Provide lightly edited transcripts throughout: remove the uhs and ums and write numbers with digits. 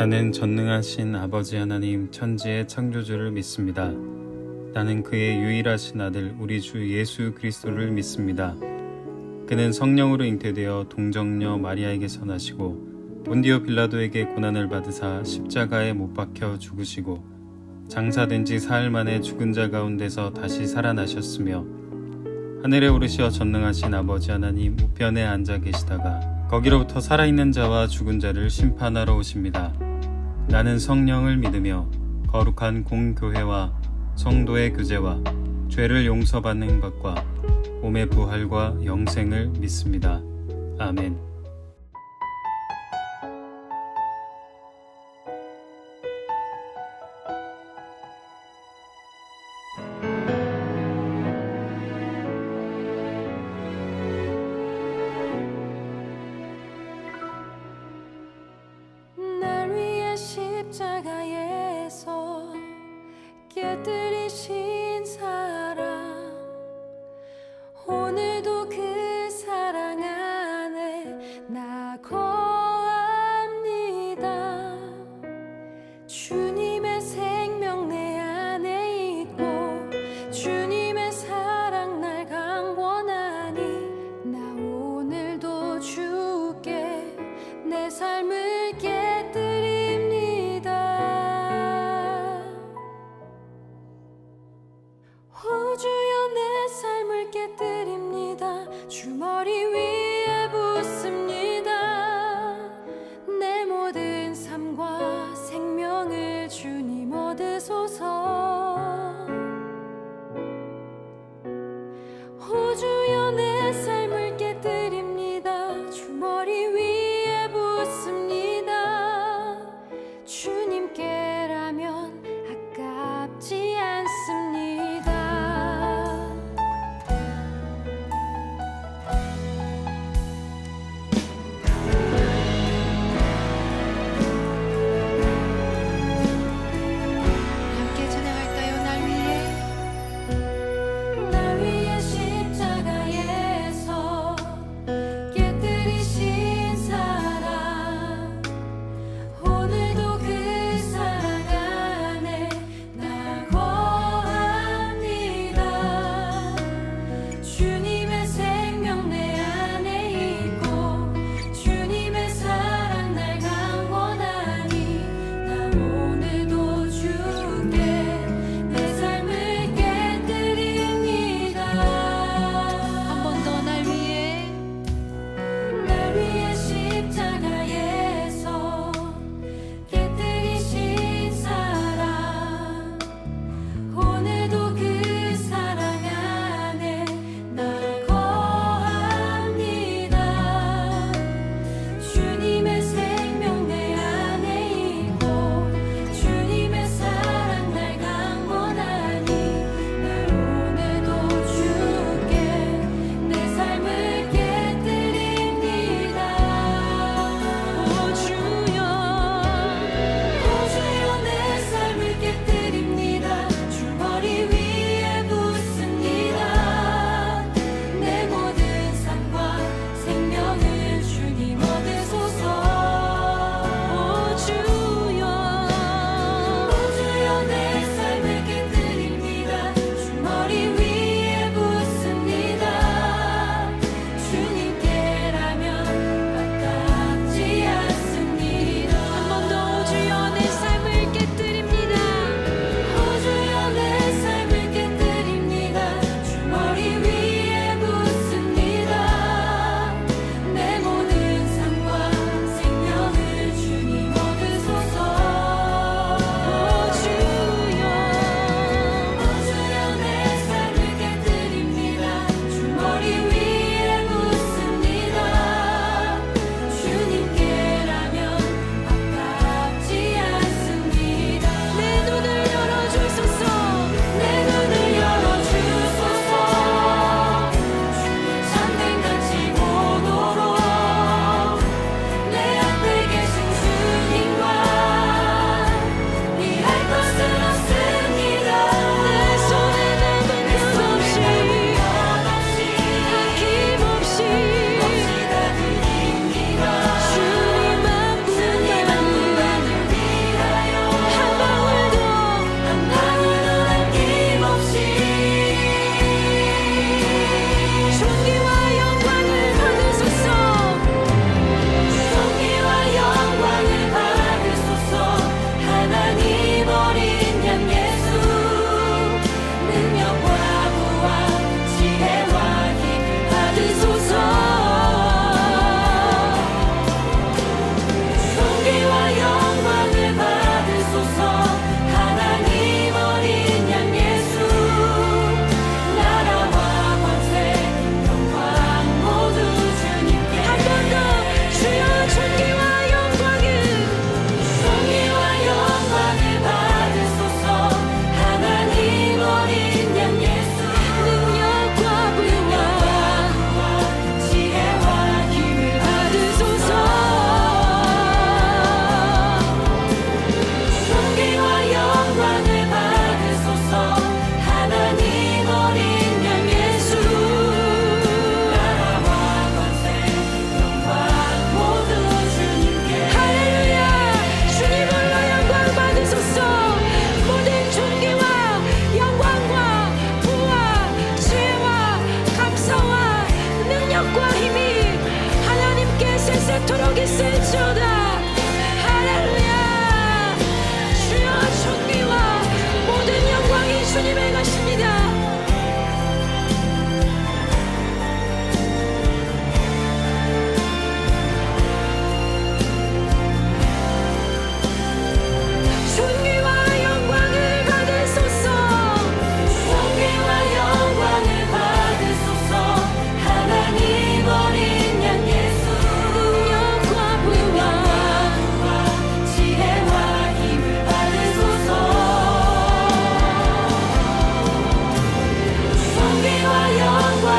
나는 전능하신 아버지 하나님 천지의 창조주를 믿습니다. 나는 그의 유일하신 아들 우리 주 예수 그리스도를 믿습니다. 그는 성령으로 잉태되어 동정녀 마리아에게서 나시고 본디오 빌라도에게 고난을 받으사 십자가에 못 박혀 죽으시고 장사된 지 사흘 만에 죽은 자 가운데서 다시 살아나셨으며 하늘에 오르시어 전능하신 아버지 하나님 우편에 앉아 계시다가 거기로부터 살아있는 자와 죽은 자를 심판하러 오십니다. 나는 성령을 믿으며 거룩한 공교회와 성도의 교제와 죄를 용서받는 것과 몸의 부활과 영생을 믿습니다. 아멘. 날 위해 십자가에서 깨뜨리신 사랑, 오늘도 그 사랑 안에 나 거합니다. 주님의 생명 내 안에 있고 주님의 사랑 날 강권하니 나 오늘도 주께 내 삶을 깨뜨립니다. 오 주여 내 삶을 깨뜨립니다. 주머리 위에 붓습니다. 내 모든 삶과 생명을 주님 얻으소서. 오 주여 내 삶을 깨뜨립니다. 주머리 위에 붓습니다. 주님께라면 아깝지 않습니다.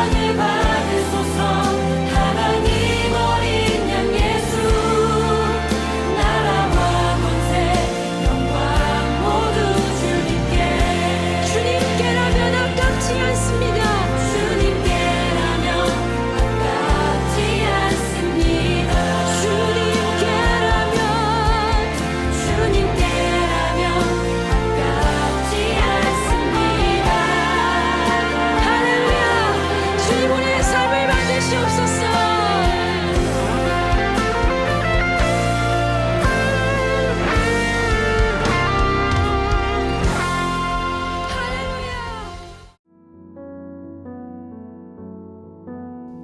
영광을 받으소서. 하나님 어린 양 예수, 나라와 권세 영광 모두 주님께. 주님께라면 아깝지 않습니다. 주님께라면 아깝지 않습니다. 주님께라면 아깝지 않습니다. 할렐루야. 주님 우리의 삶을 만드시옵소서.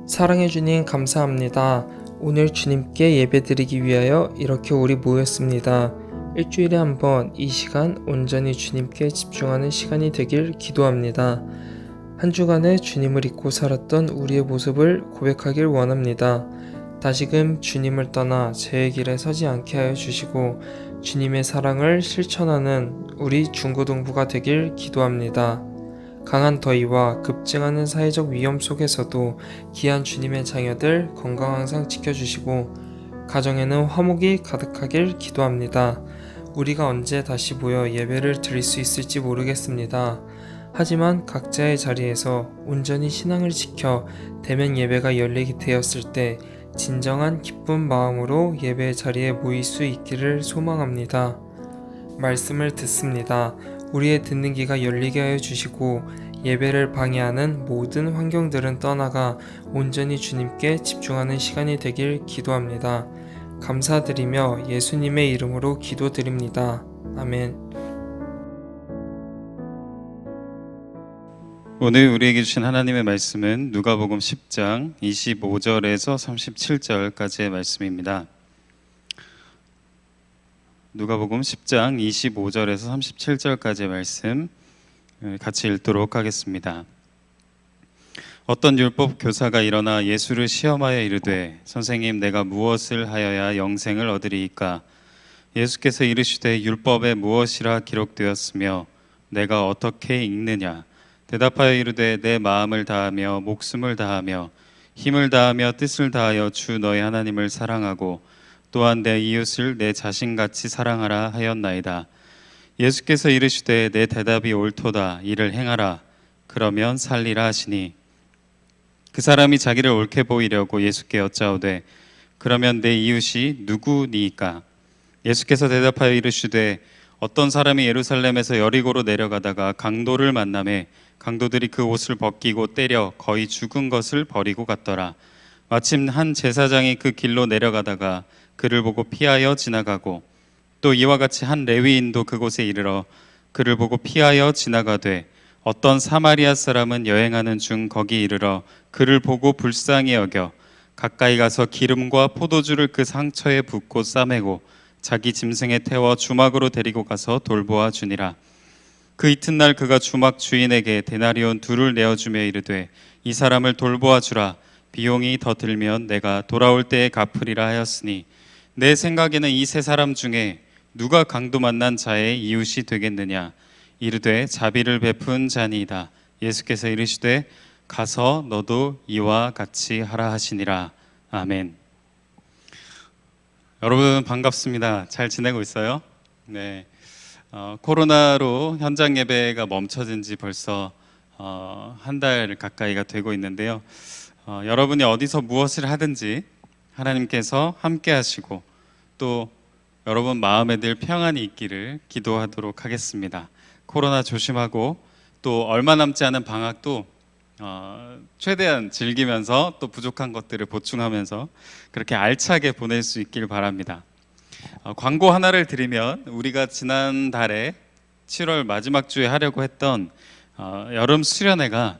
사랑해 주님 감사합니다. 오늘 주님께 예배드리기 위하여 이렇게 우리 모였습니다. 일주일에 한 번 이 시간 온전히 주님께 집중하는 시간이 되길 기도합니다. 한 주간에 주님을 잊고 살았던 우리의 모습을 고백하길 원합니다. 다시금 주님을 떠나 제 길에 서지 않게 하여 주시고 주님의 사랑을 실천하는 우리 중고등부가 되길 기도합니다. 강한 더위와 급증하는 사회적 위험 속에서도 귀한 주님의 자녀들 건강 항상 지켜주시고 가정에는 화목이 가득하길 기도합니다. 우리가 언제 다시 모여 예배를 드릴 수 있을지 모르겠습니다. 하지만 각자의 자리에서 온전히 신앙을 지켜 대면 예배가 열리게 되었을 때 진정한 기쁜 마음으로 예배의 자리에 모일 수 있기를 소망합니다. 말씀을 듣습니다. 우리의 듣는 귀가 열리게 하여 주시고 예배를 방해하는 모든 환경들은 떠나가 온전히 주님께 집중하는 시간이 되길 기도합니다. 감사드리며 예수님의 이름으로 기도드립니다. 아멘. 오늘 우리에게 주신 하나님의 말씀은 누가복음 10장 25절에서 37절까지의 말씀입니다. 누가복음 10장 25절에서 37절까지의 말씀 같이 읽도록 하겠습니다. 어떤 율법 교사가 일어나 예수를 시험하여 이르되 선생님 내가 무엇을 하여야 영생을 얻으리이까? 예수께서 이르시되 율법에 무엇이라 기록되었으며 내가 어떻게 읽느냐? 대답하여 이르되 내 마음을 다하며 목숨을 다하며 힘을 다하며 뜻을 다하여 주 너의 하나님을 사랑하고 또한 내 이웃을 내 자신같이 사랑하라 하였나이다. 예수께서 이르시되 내 대답이 옳도다. 이를 행하라. 그러면 살리라 하시니 그 사람이 자기를 옳게 보이려고 예수께 여짜오되 그러면 내 이웃이 누구니이까? 예수께서 대답하여 이르시되 어떤 사람이 예루살렘에서 여리고로 내려가다가 강도를 만나매 강도들이 그 옷을 벗기고 때려 거의 죽은 것을 버리고 갔더라. 마침 한 제사장이 그 길로 내려가다가 그를 보고 피하여 지나가고 또 이와 같이 한 레위인도 그곳에 이르러 그를 보고 피하여 지나가되 어떤 사마리아 사람은 여행하는 중 거기 이르러 그를 보고 불쌍히 여겨 가까이 가서 기름과 포도주를 그 상처에 붓고 싸매고 자기 짐승에 태워 주막으로 데리고 가서 돌보아 주니라. 그 이튿날 그가 주막 주인에게 데나리온 2를 내어주며 이르되 이 사람을 돌보아 주라. 비용이 더 들면 내가 돌아올 때에 갚으리라 하였으니 내 생각에는 이 세 사람 중에 누가 강도 만난 자의 이웃이 되겠느냐? 이르되 자비를 베푼 자니이다. 예수께서 이르시되 가서 너도 이와 같이 하라 하시니라. 아멘. 여러분 반갑습니다. 잘 지내고 있어요? 네. 코로나로 현장 예배가 멈춰진 지 벌써 한 달 가까이가 되고 있는데요. 여러분이 어디서 무엇을 하든지 하나님께서 함께 하시고 또 여러분 마음에 늘 평안이 있기를 기도하도록 하겠습니다. 코로나 조심하고 또 얼마 남지 않은 방학도 최대한 즐기면서 또 부족한 것들을 보충하면서 그렇게 알차게 보낼 수 있길 바랍니다. 광고 하나를 드리면 우리가 지난달에 7월 마지막 주에 하려고 했던 여름 수련회가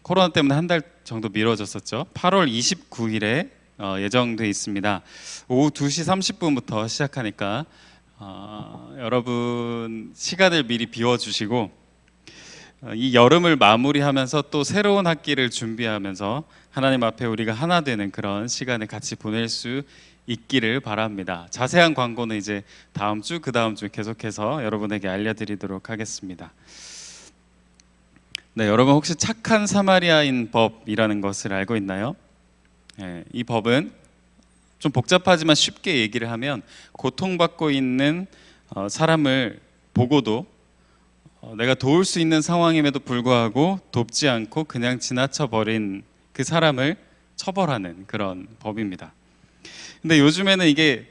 코로나 때문에 한 달 정도 미뤄졌었죠. 8월 29일에 예정돼 있습니다. 오후 2시 30분부터 시작하니까 여러분 시간을 미리 비워주시고 이 여름을 마무리하면서 또 새로운 학기를 준비하면서 하나님 앞에 우리가 하나 되는 그런 시간을 같이 보낼 수 있기를 바랍니다. 자세한 광고는 이제 다음 주, 그 다음 주 계속해서 여러분에게 알려드리도록 하겠습니다. 네, 여러분 혹시 착한 사마리아인 법이라는 것을 알고 있나요? 이 법은 좀 복잡하지만 쉽게 얘기를 하면 고통받고 있는 사람을 보고도 내가 도울 수 있는 상황임에도 불구하고 돕지 않고 그냥 지나쳐 버린 그 사람을 처벌하는 그런 법입니다. 근데 요즘에는 이게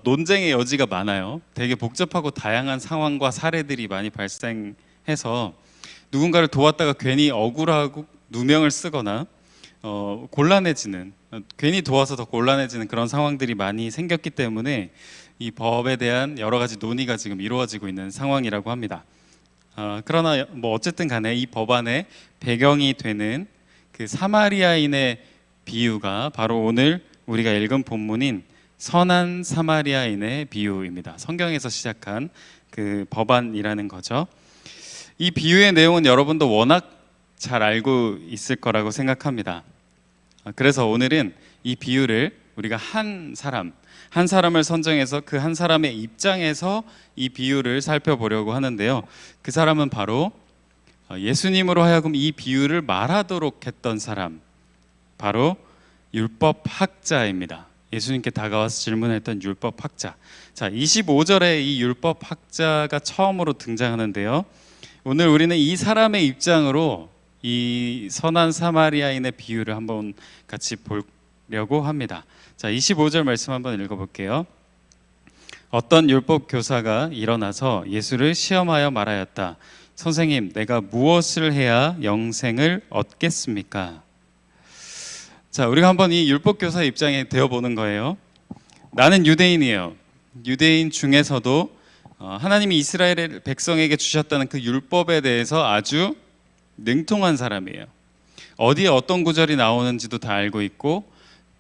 논쟁의 여지가 많아요. 되게 복잡하고 다양한 상황과 사례들이 많이 발생해서 누군가를 도왔다가 괜히 억울하고 누명을 쓰거나 곤란해지는, 괜히 도와서 더 곤란해지는 그런 상황들이 많이 생겼기 때문에 이 법에 대한 여러 가지 논의가 지금 이루어지고 있는 상황이라고 합니다. 그러나 뭐 어쨌든 간에 이 법안의 배경이 되는 그 사마리아인의 비유가 바로 오늘 우리가 읽은 본문인 선한 사마리아인의 비유입니다. 성경에서 시작한 그 법안이라는 거죠. 이 비유의 내용은 여러분도 워낙 잘 알고 있을 거라고 생각합니다. 그래서 오늘은 이 비유를 우리가 한 사람을 선정해서 그 한 사람의 입장에서 이 비유를 살펴보려고 하는데요. 그 사람은 바로 예수님으로 하여금 이 비유를 말하도록 했던 사람, 바로 율법학자입니다. 예수님께 다가와서 질문했던 율법학자. 자, 25절에 이 율법학자가 처음으로 등장하는데요. 오늘 우리는 이 사람의 입장으로 이 선한 사마리아인의 비유를 한번 같이 보려고 합니다. 자, 25절 말씀 한번 읽어볼게요. 어떤 율법 교사가 일어나서 예수를 시험하여 말하였다. 선생님, 내가 무엇을 해야 영생을 얻겠습니까? 자, 우리가 한번 이 율법 교사의 입장에 되어보는 거예요. 나는 유대인이에요. 유대인 중에서도 하나님이 이스라엘 백성에게 주셨다는 그 율법에 대해서 아주 능통한 사람이에요. 어디에 어떤 구절이 나오는지도 다 알고 있고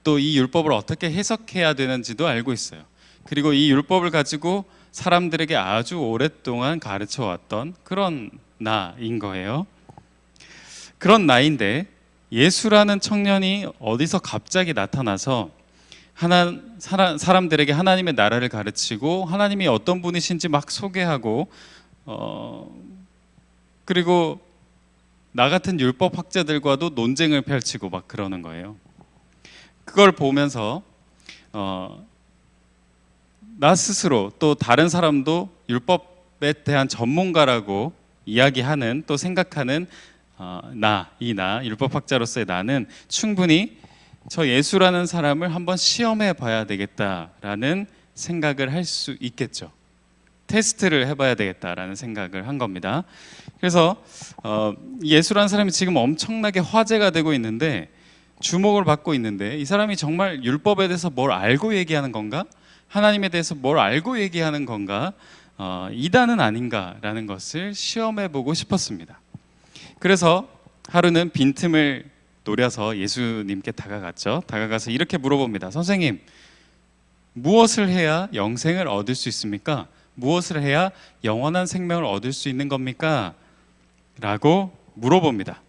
또 이 율법을 어떻게 해석해야 되는지도 알고 있어요. 그리고 이 율법을 가지고 사람들에게 아주 오랫동안 가르쳐 왔던 그런 나인 거예요. 그런 나인데 예수라는 청년이 어디서 갑자기 나타나서 사람들에게 하나님의 나라를 가르치고 하나님이 어떤 분이신지 막 소개하고 그리고 나 같은 율법 학자들과도 논쟁을 펼치고 막 그러는 거예요. 그걸 보면서 나 스스로 또 다른 사람도 율법에 대한 전문가라고 이야기하는 또 생각하는 율법학자로서의 나는 충분히 저 예수라는 사람을 한번 시험해 봐야 되겠다라는 생각을 할 수 있겠죠. 테스트를 해봐야 되겠다라는 생각을 한 겁니다. 그래서 예수라는 사람이 지금 엄청나게 화제가 되고 있는데 주목을 받고 있는데 이 사람이 정말 율법에 대해서 뭘 알고 얘기하는 건가? 하나님에 대해서 뭘 알고 얘기하는 건가? 이단은 아닌가라는 것을 시험해 보고 싶었습니다. 그래서 하루는 빈틈을 노려서 예수님께 다가갔죠. 다가가서 이렇게 물어봅니다. 선생님, 무엇을 해야 영생을 얻을 수 있습니까? 무엇을 해야 영원한 생명을 얻을 수 있는 겁니까? 라고 물어봅니다.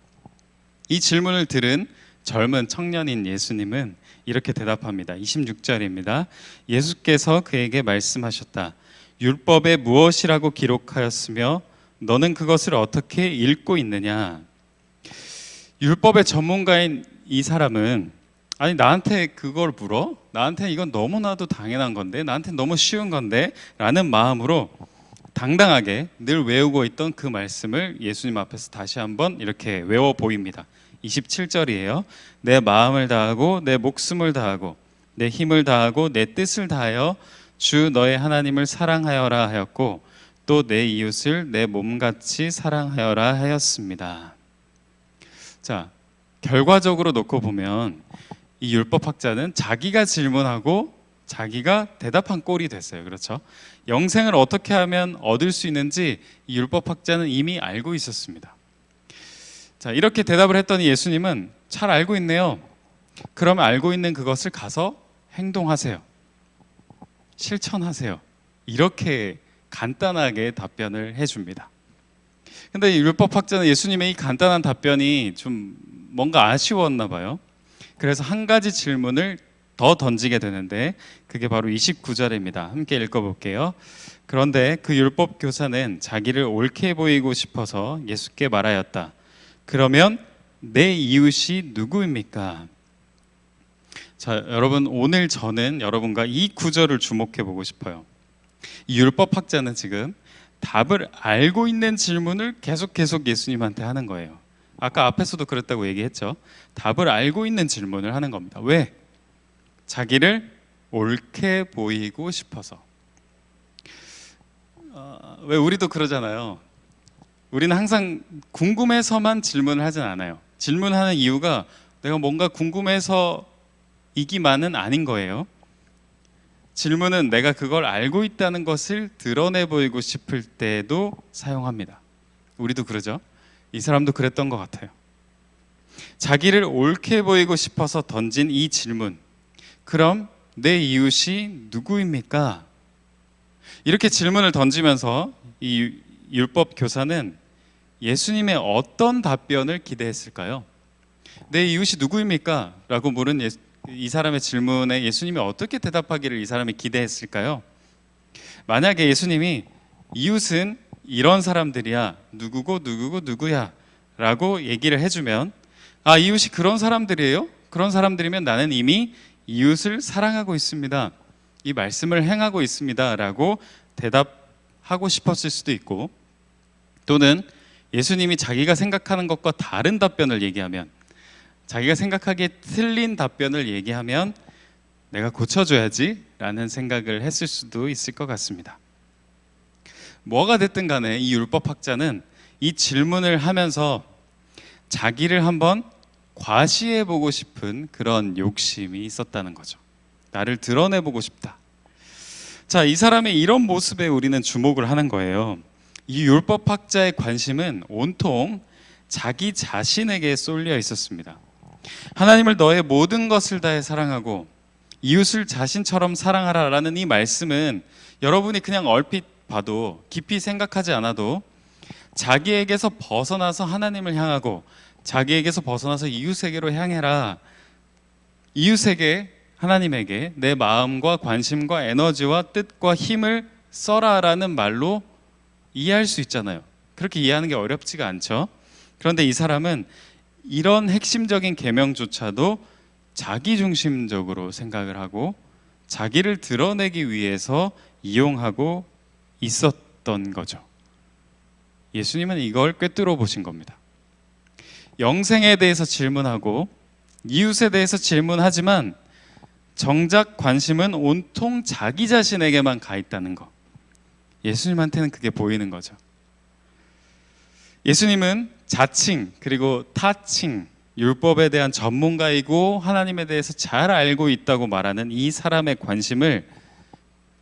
이 질문을 들은 젊은 청년인 예수님은 이렇게 대답합니다. 26절입니다. 예수께서 그에게 말씀하셨다. 율법에 무엇이라고 기록하였으며 너는 그것을 어떻게 읽고 있느냐? 율법의 전문가인 이 사람은 아니 나한테 그걸 물어? 나한테 이건 너무나도 당연한 건데 나한테 너무 쉬운 건데 라는 마음으로 당당하게 늘 외우고 있던 그 말씀을 예수님 앞에서 다시 한번 이렇게 외워 보입니다. 27절이에요. 내 마음을 다하고 내 목숨을 다하고 내 힘을 다하고 내 뜻을 다하여 주 너의 하나님을 사랑하여라 하였고 또 내 이웃을 내 몸같이 사랑하여라 하였습니다. 자, 결과적으로 놓고 보면 이 율법학자는 자기가 질문하고 자기가 대답한 꼴이 됐어요. 그렇죠? 영생을 어떻게 하면 얻을 수 있는지 이 율법학자는 이미 알고 있었습니다. 자, 이렇게 대답을 했더니 예수님은 잘 알고 있네요. 그러면 알고 있는 그것을 가서 행동하세요. 실천하세요. 이렇게 간단하게 답변을 해줍니다. 근데 이 율법학자는 예수님의 이 간단한 답변이 좀 뭔가 아쉬웠나 봐요. 그래서 한 가지 질문을 더 던지게 되는데 그게 바로 29절입니다. 함께 읽어볼게요. 그런데 그 율법 교사는 자기를 옳게 보이고 싶어서 예수께 말하였다. 그러면 내 이웃이 누구입니까? 자, 여러분, 오늘 저는 여러분과 이 구절을 주목해 보고 싶어요. 이 율법학자는 지금 답을 알고 있는 질문을 계속 예수님한테 하는 거예요. 아까 앞에서도 그랬다고 얘기했죠. 답을 알고 있는 질문을 하는 겁니다. 왜? 자기를 옳게 보이고 싶어서. 왜 우리도 그러잖아요. 우리는 항상 궁금해서만 질문을 하진 않아요. 질문하는 이유가 내가 뭔가 궁금해서이기만은 아닌 거예요. 질문은 내가 그걸 알고 있다는 것을 드러내 보이고 싶을 때도 사용합니다. 우리도 그러죠. 이 사람도 그랬던 것 같아요. 자기를 옳게 보이고 싶어서 던진 이 질문. 그럼 내 이웃이 누구입니까? 이렇게 질문을 던지면서 이 율법 교사는 예수님의 어떤 답변을 기대했을까요? 내 이웃이 누구입니까? 라고 물은 이 사람의 질문에 예수님이 어떻게 대답하기를 이 사람이 기대했을까요? 만약에 예수님이 이웃은 이런 사람들이야, 누구고 누구야 라고 얘기를 해주면, 아, 이웃이 그런 사람들이에요? 그런 사람들이면 나는 이미 이웃을 사랑하고 있습니다, 이 말씀을 행하고 있습니다 라고 대답하고 싶었을 수도 있고, 또는 예수님이 자기가 생각하는 것과 다른 답변을 얘기하면, 자기가 생각하기에 틀린 답변을 얘기하면 내가 고쳐줘야지 라는 생각을 했을 수도 있을 것 같습니다. 뭐가 됐든 간에 이 율법학자는 이 질문을 하면서 자기를 한번 과시해보고 싶은 그런 욕심이 있었다는 거죠. 나를 드러내보고 싶다. 자, 이 사람의 이런 모습에 우리는 주목을 하는 거예요. 이 율법학자의 관심은 온통 자기 자신에게 쏠려 있었습니다. 하나님을 너의 모든 것을 다해 사랑하고 이웃을 자신처럼 사랑하라라는 이 말씀은 여러분이 그냥 얼핏 봐도 깊이 생각하지 않아도 자기에게서 벗어나서 하나님을 향하고 자기에게서 벗어나서 이웃에게로 향해라, 이웃에게, 하나님에게 내 마음과 관심과 에너지와 뜻과 힘을 써라라는 말로 이해할 수 있잖아요. 그렇게 이해하는 게 어렵지가 않죠. 그런데 이 사람은 이런 핵심적인 계명조차도 자기중심적으로 생각을 하고 자기를 드러내기 위해서 이용하고 있었던 거죠. 예수님은 이걸 꿰뚫어 보신 겁니다. 영생에 대해서 질문하고 이웃에 대해서 질문하지만 정작 관심은 온통 자기 자신에게만 가 있다는 거. 예수님한테는 그게 보이는 거죠. 예수님은 자칭 그리고 타칭, 율법에 대한 전문가이고 하나님에 대해서 잘 알고 있다고 말하는 이 사람의 관심을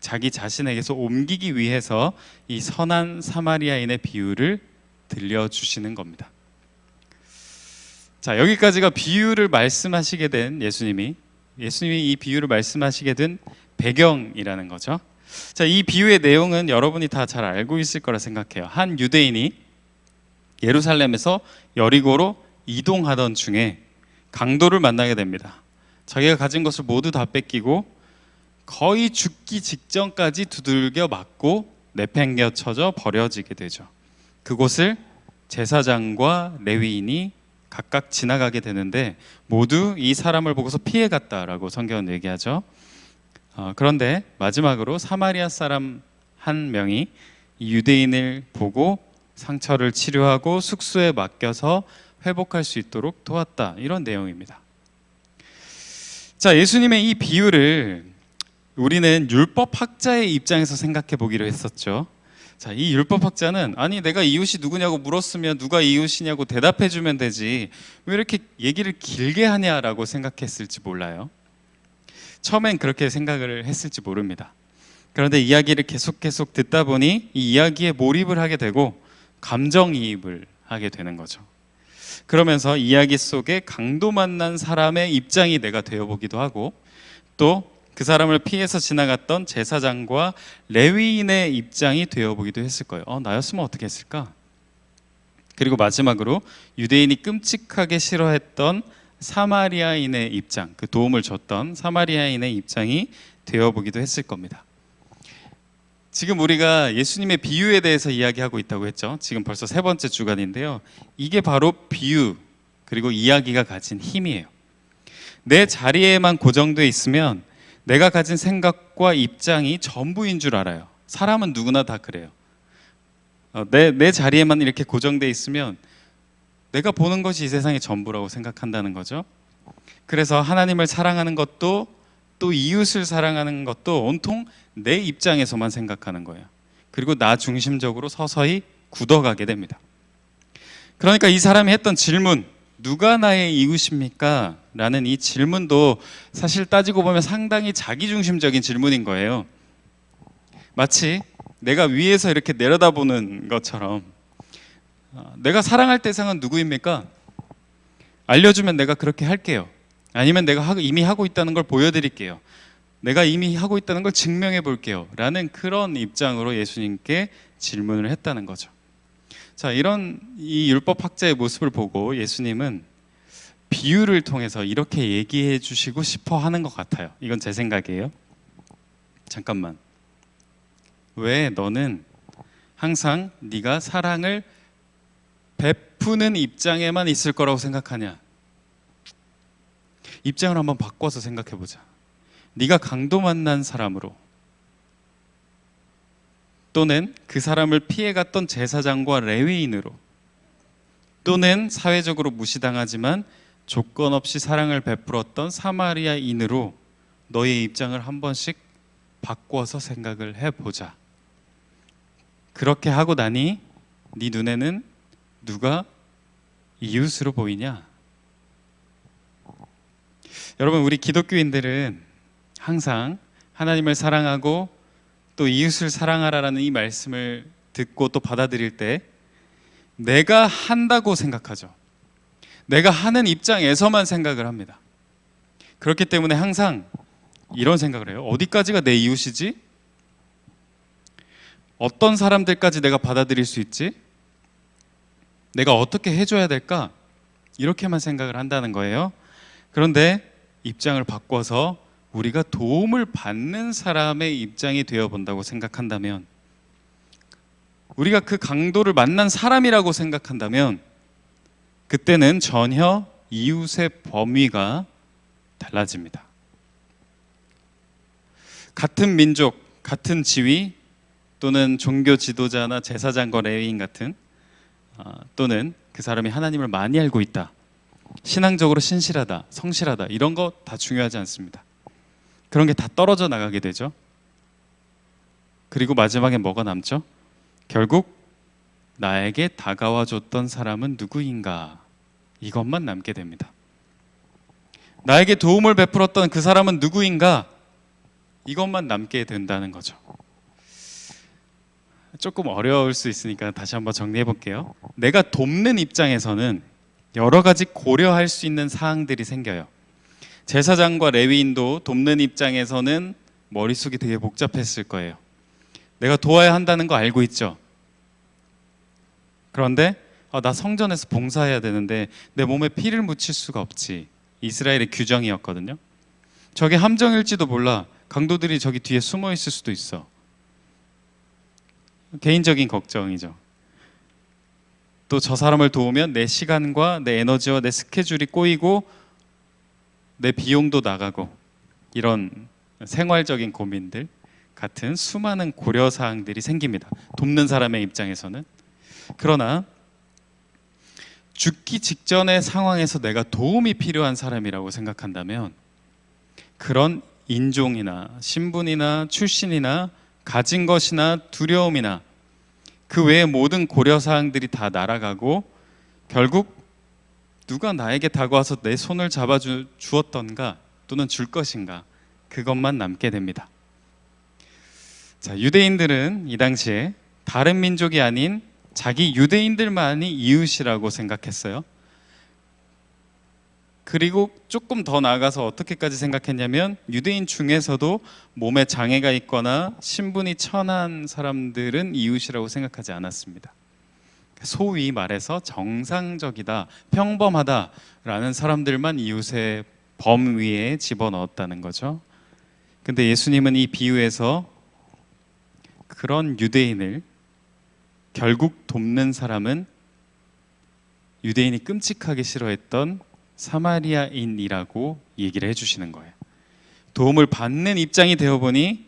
자기 자신에게서 옮기기 위해서 이 선한 사마리아인의 비유를 들려주시는 겁니다. 자, 여기까지가 비유를 말씀하시게 된 예수님이 이 비유를 말씀하시게 된 배경이라는 거죠. 자, 이 비유의 내용은 여러분이 다 잘 알고 있을 거라 생각해요. 한 유대인이 예루살렘에서 여리고로 이동하던 중에 강도를 만나게 됩니다. 자기가 가진 것을 모두 다 뺏기고 거의 죽기 직전까지 두들겨 맞고 내팽겨쳐져 버려지게 되죠. 그곳을 제사장과 레위인이 각각 지나가게 되는데 모두 이 사람을 보고서 피해갔다라고 성경은 얘기하죠. 그런데 마지막으로 사마리아 사람 한 명이 이 유대인을 보고 상처를 치료하고 숙소에 맡겨서 회복할 수 있도록 도왔다, 이런 내용입니다. 자, 예수님의 이 비유를 우리는 율법학자의 입장에서 생각해 보기로 했었죠. 자, 이 율법학자는 아니 내가 이웃이 누구냐고 물었으면 누가 이웃이냐고 대답해 주면 되지 왜 이렇게 얘기를 길게 하냐라고 생각했을지 몰라요. 처음엔 그렇게 생각을 했을지 모릅니다. 그런데 이야기를 계속 듣다 보니 이 이야기에 몰입을 하게 되고 감정이입을 하게 되는 거죠. 그러면서 이야기 속에 강도 만난 사람의 입장이 내가 되어보기도 하고 또 그 사람을 피해서 지나갔던 제사장과 레위인의 입장이 되어보기도 했을 거예요. 나였으면 어떻게 했을까? 그리고 마지막으로 유대인이 끔찍하게 싫어했던 사마리아인의 입장, 그 도움을 줬던 사마리아인의 입장이 되어보기도 했을 겁니다. 지금 우리가 예수님의 비유에 대해서 이야기하고 있다고 했죠. 지금 벌써 세 번째 주간인데요. 이게 바로 비유 그리고 이야기가 가진 힘이에요. 내 자리에만 고정돼 있으면 내가 가진 생각과 입장이 전부인 줄 알아요. 사람은 누구나 다 그래요. 내 자리에만 이렇게 고정돼 있으면 내가 보는 것이 이 세상의 전부라고 생각한다는 거죠. 그래서 하나님을 사랑하는 것도 또 이웃을 사랑하는 것도 온통 내 입장에서만 생각하는 거예요. 그리고 나 중심적으로 서서히 굳어가게 됩니다. 그러니까 이 사람이 했던 질문, 누가 나의 이웃입니까? 라는 이 질문도 사실 따지고 보면 상당히 자기중심적인 질문인 거예요. 마치 내가 위에서 이렇게 내려다보는 것처럼 내가 사랑할 대상은 누구입니까? 알려주면 내가 그렇게 할게요. 아니면 내가 이미 하고 있다는 걸 보여드릴게요. 내가 이미 하고 있다는 걸 증명해 볼게요. 라는 그런 입장으로 예수님께 질문을 했다는 거죠. 자, 이런 이 율법학자의 모습을 보고 예수님은 비유를 통해서 이렇게 얘기해 주시고 싶어 하는 것 같아요. 이건 제 생각이에요. 잠깐만. 왜 너는 항상 네가 사랑을 베푸는 입장에만 있을 거라고 생각하냐? 입장을 한번 바꿔서 생각해 보자. 네가 강도 만난 사람으로 또는 그 사람을 피해갔던 제사장과 레위인으로 또는 사회적으로 무시당하지만 조건 없이 사랑을 베풀었던 사마리아인으로 너의 입장을 한 번씩 바꿔서 생각을 해보자. 그렇게 하고 나니 네 눈에는 누가 이웃으로 보이냐? 여러분, 우리 기독교인들은 항상 하나님을 사랑하고 또 이웃을 사랑하라라는 이 말씀을 듣고 또 받아들일 때 내가 한다고 생각하죠. 내가 하는 입장에서만 생각을 합니다. 그렇기 때문에 항상 이런 생각을 해요. 어디까지가 내 이웃이지? 어떤 사람들까지 내가 받아들일 수 있지? 내가 어떻게 해줘야 될까? 이렇게만 생각을 한다는 거예요. 그런데 입장을 바꿔서 우리가 도움을 받는 사람의 입장이 되어본다고 생각한다면, 우리가 그 강도를 만난 사람이라고 생각한다면 그때는 전혀 이웃의 범위가 달라집니다. 같은 민족, 같은 지위 또는 종교 지도자나 제사장과 레위인 같은 또는 그 사람이 하나님을 많이 알고 있다, 신앙적으로 신실하다, 성실하다, 이런 거 다 중요하지 않습니다. 그런 게 다 떨어져 나가게 되죠. 그리고 마지막에 뭐가 남죠? 결국 나에게 다가와 줬던 사람은 누구인가, 이것만 남게 됩니다. 나에게 도움을 베풀었던 그 사람은 누구인가, 이것만 남게 된다는 거죠. 조금 어려울 수 있으니까 다시 한번 정리해 볼게요. 내가 돕는 입장에서는 여러 가지 고려할 수 있는 사항들이 생겨요. 제사장과 레위인도 돕는 입장에서는 머릿속이 되게 복잡했을 거예요. 내가 도와야 한다는 거 알고 있죠. 그런데 나 성전에서 봉사해야 되는데 내 몸에 피를 묻힐 수가 없지. 이스라엘의 규정이었거든요. 저게 함정일지도 몰라. 강도들이 저기 뒤에 숨어 있을 수도 있어. 개인적인 걱정이죠. 또 저 사람을 도우면 내 시간과 내 에너지와 내 스케줄이 꼬이고 내 비용도 나가고, 이런 생활적인 고민들 같은 수많은 고려사항들이 생깁니다. 돕는 사람의 입장에서는. 그러나 죽기 직전의 상황에서 내가 도움이 필요한 사람이라고 생각한다면 그런 인종이나 신분이나 출신이나 가진 것이나 두려움이나 그 외의 모든 고려사항들이 다 날아가고 결국 누가 나에게 다가와서 내 손을 잡아주었던가 또는 줄 것인가, 그것만 남게 됩니다. 자, 유대인들은 이 당시에 다른 민족이 아닌 자기 유대인들만이 이웃이라고 생각했어요. 그리고 조금 더 나아가서 어떻게까지 생각했냐면 유대인 중에서도 몸에 장애가 있거나 신분이 천한 사람들은 이웃이라고 생각하지 않았습니다. 소위 말해서 정상적이다, 평범하다라는 사람들만 이웃의 범위에 집어넣었다는 거죠. 근데 예수님은 이 비유에서 그런 유대인을 결국 돕는 사람은 유대인이 끔찍하게 싫어했던 사마리아인이라고 얘기를 해주시는 거예요. 도움을 받는 입장이 되어보니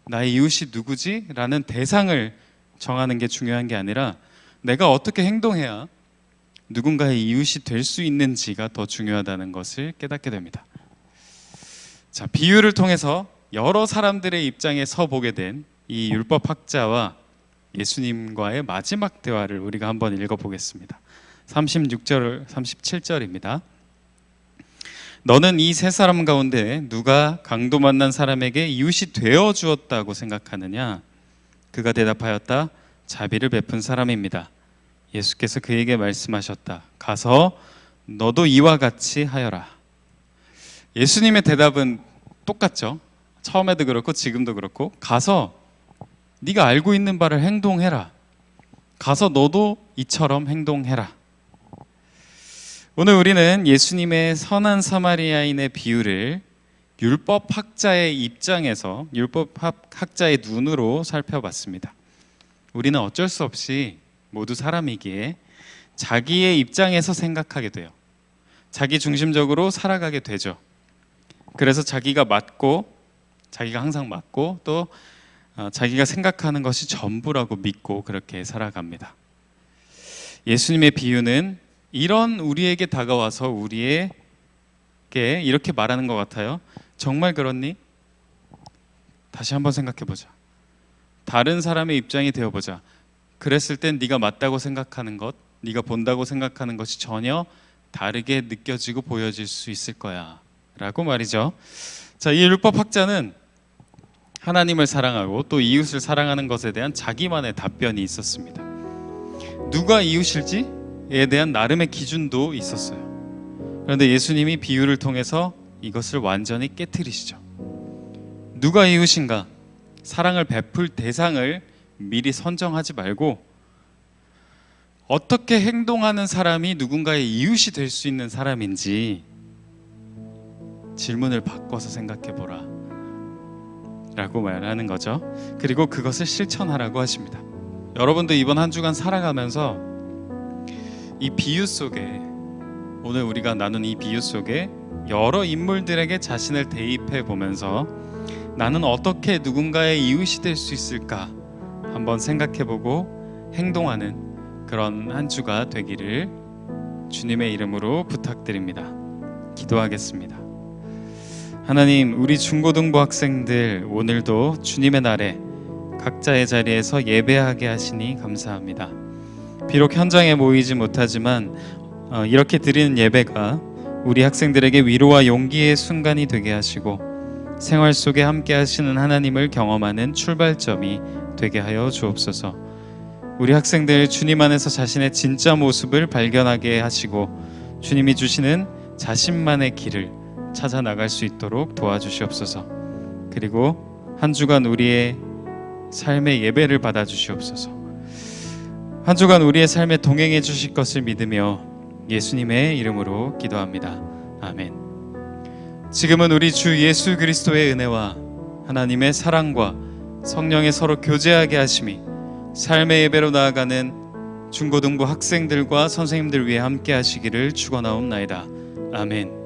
나의 이웃이 누구지? 라는 대상을 정하는 게 중요한 게 아니라 내가 어떻게 행동해야 누군가의 이웃이 될 수 있는지가 더 중요하다는 것을 깨닫게 됩니다. 자, 비유를 통해서 여러 사람들의 입장에 서 보게 된 이 율법학자와 예수님과의 마지막 대화를 우리가 한번 읽어보겠습니다. 36절, 37절입니다. 너는 이 세 사람 가운데 누가 강도 만난 사람에게 이웃이 되어 주었다고 생각하느냐? 그가 대답하였다. 자비를 베푼 사람입니다. 예수께서 그에게 말씀하셨다. 가서 너도 이와 같이 하여라. 예수님의 대답은 똑같죠. 처음에도 그렇고 지금도 그렇고 가서 네가 알고 있는 바를 행동해라. 가서 너도 이처럼 행동해라. 오늘 우리는 예수님의 선한 사마리아인의 비유를 율법학자의 입장에서 율법학자의 눈으로 살펴봤습니다. 우리는 어쩔 수 없이 모두 사람이기에 자기의 입장에서 생각하게 돼요. 자기 중심적으로 살아가게 되죠. 그래서 자기가 항상 맞고 또 자기가 생각하는 것이 전부라고 믿고 그렇게 살아갑니다. 예수님의 비유는 이런 우리에게 다가와서 우리에게 이렇게 말하는 것 같아요. 정말 그렇니? 다시 한번 생각해보자. 다른 사람의 입장이 되어보자. 그랬을 땐 네가 맞다고 생각하는 것, 네가 본다고 생각하는 것이 전혀 다르게 느껴지고 보여질 수 있을 거야 라고 말이죠. 자, 이 율법학자는 하나님을 사랑하고 또 이웃을 사랑하는 것에 대한 자기만의 답변이 있었습니다. 누가 이웃일지에 대한 나름의 기준도 있었어요. 그런데 예수님이 비유를 통해서 이것을 완전히 깨트리시죠. 누가 이웃인가? 사랑을 베풀 대상을 미리 선정하지 말고 어떻게 행동하는 사람이 누군가의 이웃이 될 수 있는 사람인지 질문을 바꿔서 생각해보라 라고 말하는 거죠. 그리고 그것을 실천하라고 하십니다. 여러분도 이번 한 주간 살아가면서 이 비유 속에, 오늘 우리가 나눈 이 비유 속에 여러 인물들에게 자신을 대입해 보면서 나는 어떻게 누군가의 이웃이 될 수 있을까 한번 생각해보고 행동하는 그런 한 주가 되기를 주님의 이름으로 부탁드립니다. 기도하겠습니다. 하나님, 우리 중고등부 학생들 오늘도 주님의 날에 각자의 자리에서 예배하게 하시니 감사합니다. 비록 현장에 모이지 못하지만 이렇게 드리는 예배가 우리 학생들에게 위로와 용기의 순간이 되게 하시고 생활 속에 함께 하시는 하나님을 경험하는 출발점이 되게 하여 주옵소서. 우리 학생들 주님 안에서 자신의 진짜 모습을 발견하게 하시고 주님이 주시는 자신만의 길을 찾아 나갈 수 있도록 도와주시옵소서. 그리고 한 주간 우리의 삶의 예배를 받아 주시옵소서. 한 주간 우리의 삶에 동행해 주실 것을 믿으며 예수님의 이름으로 기도합니다. 아멘. 지금은 우리 주 예수 그리스도의 은혜와 하나님의 사랑과 성령의 서로 교제하게 하심이 삶의 예배로 나아가는 중고등부 학생들과 선생님들 위해 함께 하시기를 축원하옵나이다. 아멘.